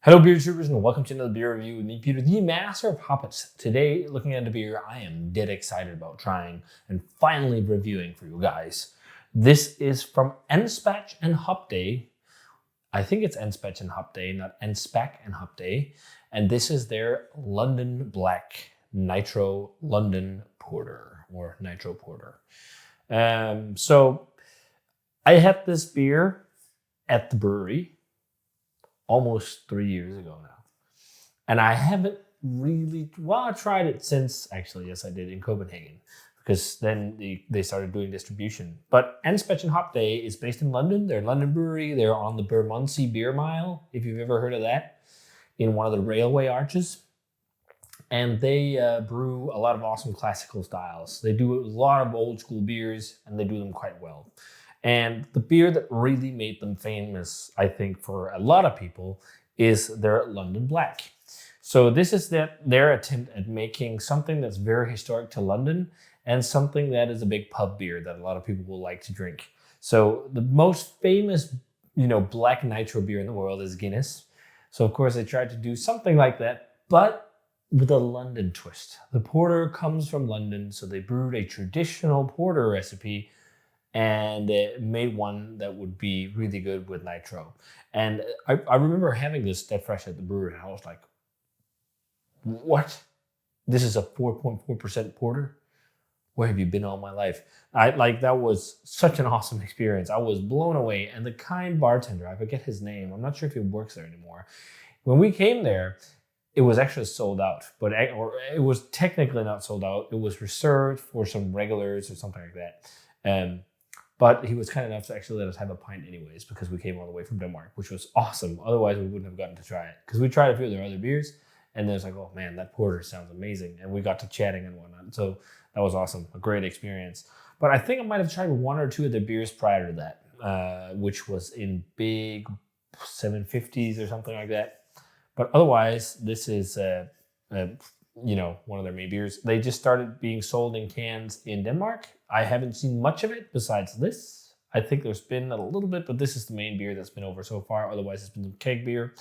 Hello beer troopers and welcome to another beer review with me, Peter, the master of hoppets. Today, looking at a beer I am dead excited about trying and finally reviewing for you guys. This is from Anspach Hobday. I think it's Anspach Hobday, not Anspach Hobday. And this is their London Black Nitro London Porter or Nitro Porter. So I had this beer at the brewery almost 3 years ago now. And I haven't really, I tried it since, actually, yes, I did in Copenhagen, because then they started doing distribution. But Anspach Hobday is based in London. They're a London brewery. They're on the Bermondsey Beer Mile, if you've ever heard of that, in one of the railway arches. And they brew a lot of awesome classical styles. They do a lot of old school beers, and they do them quite well. And the beer that really made them famous, I think, for a lot of people, is their London Black. So this is their attempt at making something that's very historic to London and something that is a big pub beer that a lot of people will like to drink. So the most famous, black nitro beer in the world is Guinness. So of course they tried to do something like that, but with a London twist. The porter comes from London, so they brewed a traditional porter recipe and made one that would be really good with nitro. And I remember having this dead fresh at the brewery, and I was like, what? This is a 4.4% porter? Where have you been all my life? That was such an awesome experience. I was blown away. And the kind bartender, I forget his name, I'm not sure if he works there anymore. When we came there, it was actually sold out, or it was technically not sold out. It was reserved for some regulars or something like that. But he was kind enough to actually let us have a pint anyways, because we came all the way from Denmark, which was awesome. Otherwise, we wouldn't have gotten to try it. Because we tried a few of their other beers, and then it's like, oh man, that porter sounds amazing. And we got to chatting and whatnot. So that was awesome, a great experience. But I think I might have tried one or two of their beers prior to that, which was in big 750s or something like that. But otherwise, this is one of their main beers. They just started being sold in cans in Denmark. I haven't seen much of it besides this. I think there's been a little bit, but this is the main beer that's been over so far. Otherwise, it's been some keg beer.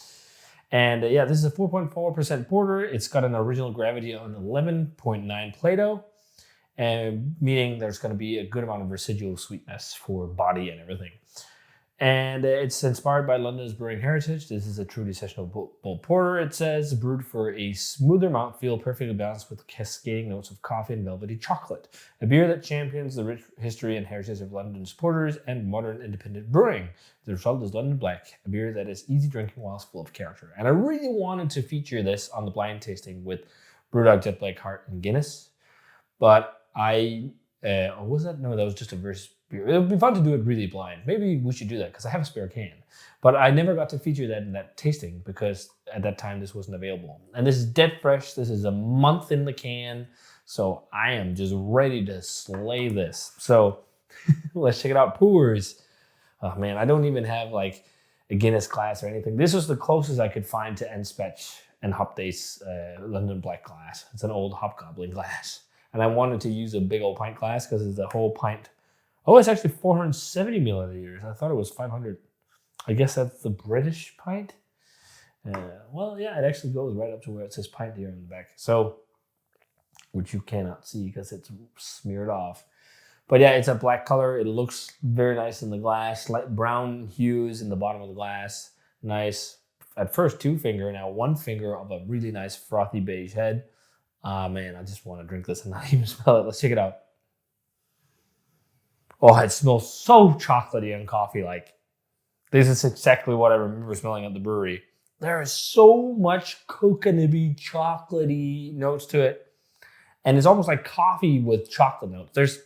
And this is a 4.4% porter. It's got an original gravity on 11.9 Plato, and meaning there's going to be a good amount of residual sweetness for body and everything. And it's inspired by London's brewing heritage. This is a truly sessionable bold porter, it says, brewed for a smoother mouthfeel, perfectly balanced with cascading notes of coffee and velvety chocolate. A beer that champions the rich history and heritage of London's porters and modern independent brewing. The result is London Black, a beer that is easy drinking whilst full of character. And I really wanted to feature this on the blind tasting with Brewdog, Jet Black, Heart, and Guinness. But that was just a versus beer. It would be fun to do it really blind. Maybe we should do that because I have a spare can. But I never got to feature that in that tasting because at that time this wasn't available. And this is dead fresh. This is a month in the can. So I am just ready to slay this. So let's check it out. Pours. Oh man, I don't even have like a Guinness glass or anything. This was the closest I could find to Anspach Hobday's London Black glass. It's an old hobgoblin glass. And I wanted to use a big old pint glass because it's a whole pint. Oh, it's actually 470 milliliters. I thought it was 500. I guess that's the British pint. It actually goes right up to where it says pint here on the back. So, which you cannot see because it's smeared off. But yeah, it's a black color. It looks very nice in the glass. Light brown hues in the bottom of the glass. Nice. At first, 2-finger. Now 1-finger of a really nice frothy beige head. Man, I just want to drink this and not even smell it. Let's check it out. Oh, it smells so chocolatey and coffee-like. This is exactly what I remember smelling at the brewery. There is so much coconutty, chocolatey notes to it. And it's almost like coffee with chocolate notes. There's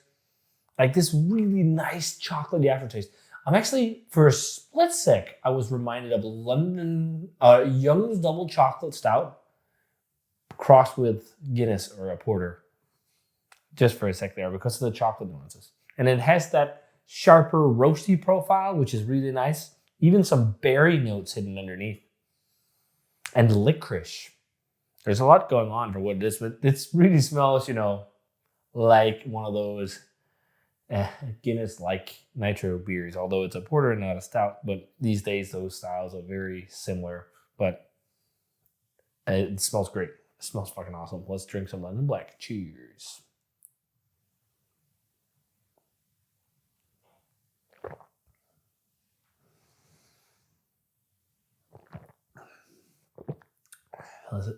like this really nice chocolatey aftertaste. I'm actually, for a split sec, I was reminded of London Young's Double Chocolate Stout crossed with Guinness or a porter. Just for a sec there because of the chocolate nuances. And it has that sharper roasty profile, which is really nice. Even some berry notes hidden underneath. And licorice. There's a lot going on for what it is, but it really smells, like one of those Guinness-like nitro beers, although it's a porter and not a stout. But these days, those styles are very similar. But It smells great. It smells fucking awesome. Let's drink some London Black. Cheers.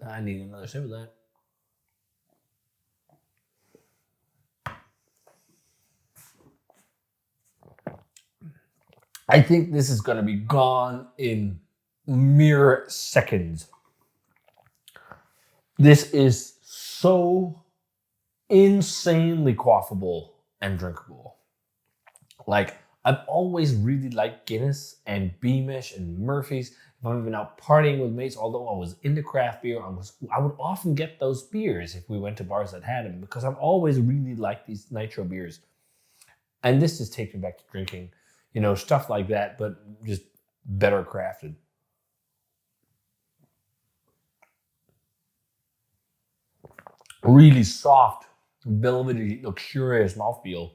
I need another sip of that. I think this is going to be gone in mere seconds. This is so insanely quaffable and drinkable. Like, I've always really liked Guinness and Beamish and Murphy's. If I've been out partying with mates, although I was into craft beer, I would often get those beers if we went to bars that had them, because I've always really liked these Nitro beers. And this just takes me back to drinking, stuff like that, but just better crafted. Really soft, velvety, luxurious mouthfeel.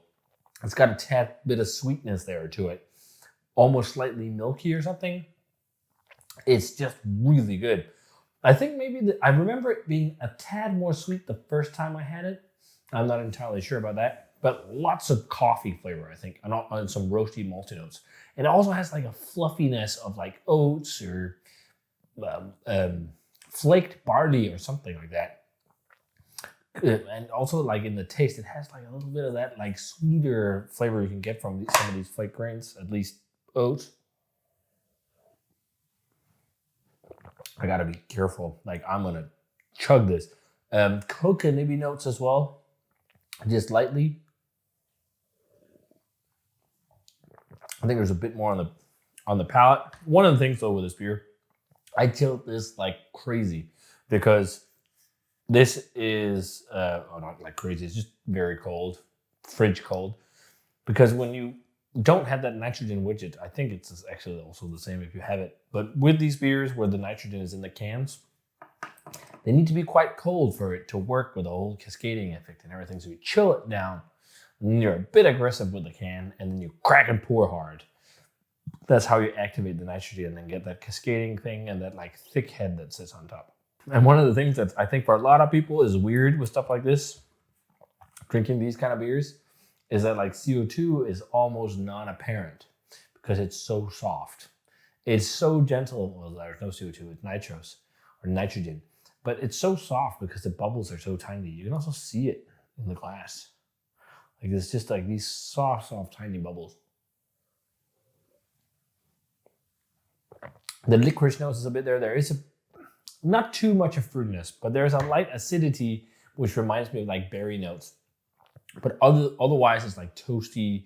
It's got a tad bit of sweetness there to it. Almost slightly milky or something. It's just really good. I think maybe I remember it being a tad more sweet the first time I had it. I'm not entirely sure about that. But lots of coffee flavor, I think, and some roasty malty notes. It also has like a fluffiness of like oats or flaked barley or something like that. And also like in the taste, it has like a little bit of that like sweeter flavor you can get from some of these flake grains, at least oats. I gotta be careful. Like, I'm gonna chug this. Coca maybe notes as well, just lightly. I think there's a bit more on the palate. One of the things though with this beer, I tilt this like crazy because this is not like crazy. It's just very cold, fridge cold. Because when you don't have that nitrogen widget, I think it's actually also the same if you have it. But with these beers where the nitrogen is in the cans, they need to be quite cold for it to work with the whole cascading effect and everything. So you chill it down, and then you're a bit aggressive with the can, and then you crack and pour hard. That's how you activate the nitrogen and then get that cascading thing and that like thick head that sits on top. And one of the things that I think for a lot of people is weird with stuff like this, drinking these kind of beers, is that like CO2 is almost non-apparent because it's so soft. It's so gentle. Well, there's no CO2, it's nitros or nitrogen. But it's so soft because the bubbles are so tiny. You can also see it in the glass. Like it's just like these soft, tiny bubbles. The licorice nose is a bit there. There is not too much of fruitiness, but there's a light acidity, which reminds me of like berry notes. But otherwise, it's like toasty,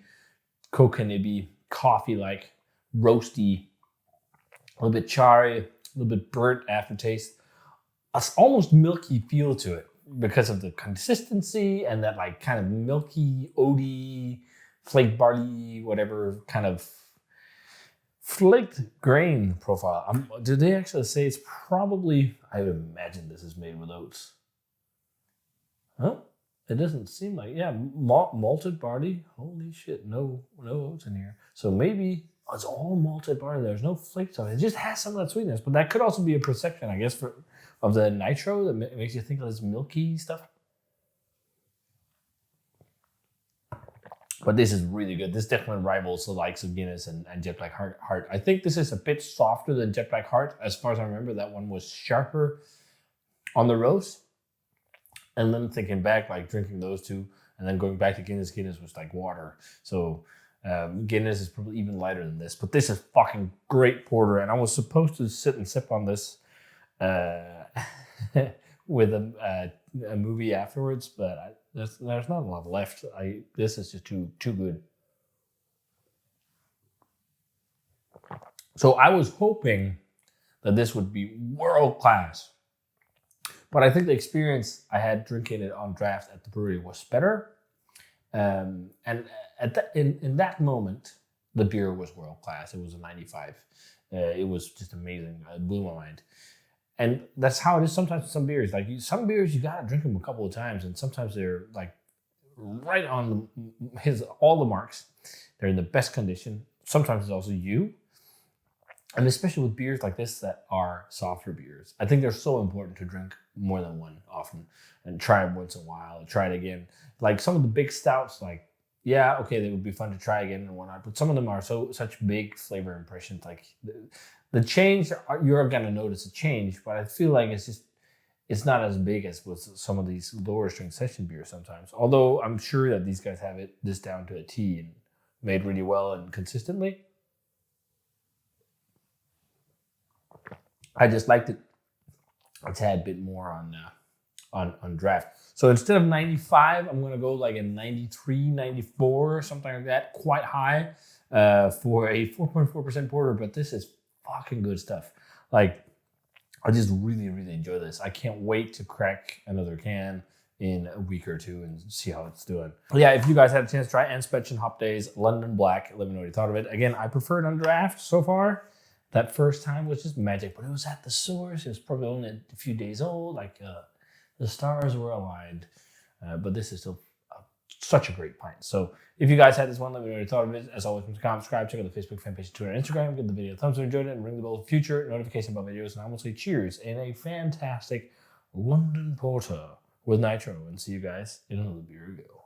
coconut-y, coffee-like, roasty, a little bit charry, a little bit burnt aftertaste. It's almost milky feel to it because of the consistency and that like kind of milky, oaty, flake barley, whatever kind of flaked grain profile. Did they actually say it's probably, I would imagine this is made with oats. Huh? It doesn't seem like, malted barley. Holy shit, no oats in here. So maybe it's all malted barley. There's no flakes on it. It just has some of that sweetness, but that could also be a perception, I guess, of the nitro that makes you think of this milky stuff. But this is really good. This definitely rivals the likes of Guinness and Jet Black Heart. I think this is a bit softer than Jet Black Heart. As far as I remember, that one was sharper on the roast. And then thinking back, like drinking those two, and then going back to Guinness was like water. So Guinness is probably even lighter than this. But this is fucking great porter. And I was supposed to sit and sip on this with a movie afterwards, but there's not a lot left. This is just too good. So I was hoping that this would be world class, but I think the experience I had drinking it on draft at the brewery was better. And in that moment, the beer was world class. It was a 95. It was just amazing. It blew my mind. And that's how it is sometimes with some beers. Like some beers, you gotta drink them a couple of times, and sometimes they're like right on all the marks. They're in the best condition. Sometimes it's also you. And especially with beers like this that are softer beers. I think they're so important to drink more than one often and try them once in a while and try it again. Like some of the big stouts, like, yeah, okay, they would be fun to try again and whatnot, but some of them are such big flavor impressions. Like the change, you're going to notice a change, but I feel like it's not as big as with some of these lower strength session beers sometimes. Although I'm sure that these guys have this down to a T and made really well and consistently. I just liked it a tad bit more on draft. So instead of 95, I'm going to go like a 93, 94, something like that, quite high for a 4.4% porter. But this is fucking good stuff. Like, I just really, really enjoy this. I can't wait to crack another can in a week or two and see how it's doing. Yeah, if you guys had a chance to try Anspach Hobday's London Black, let me know what you thought of it. Again, I prefer it on draft so far. That first time was just magic, but it was at the source. It was probably only a few days old. Like the stars were aligned, but this is still such a great pint. So if you guys had this one, let me know what you thought of it. As always, comment, subscribe, check out the Facebook fan page, Twitter, and Instagram. Give the video a thumbs up if you enjoyed it, and ring the bell for future notifications about videos. And I will say cheers in a fantastic London Porter with Nitro, and see you guys in another beer go.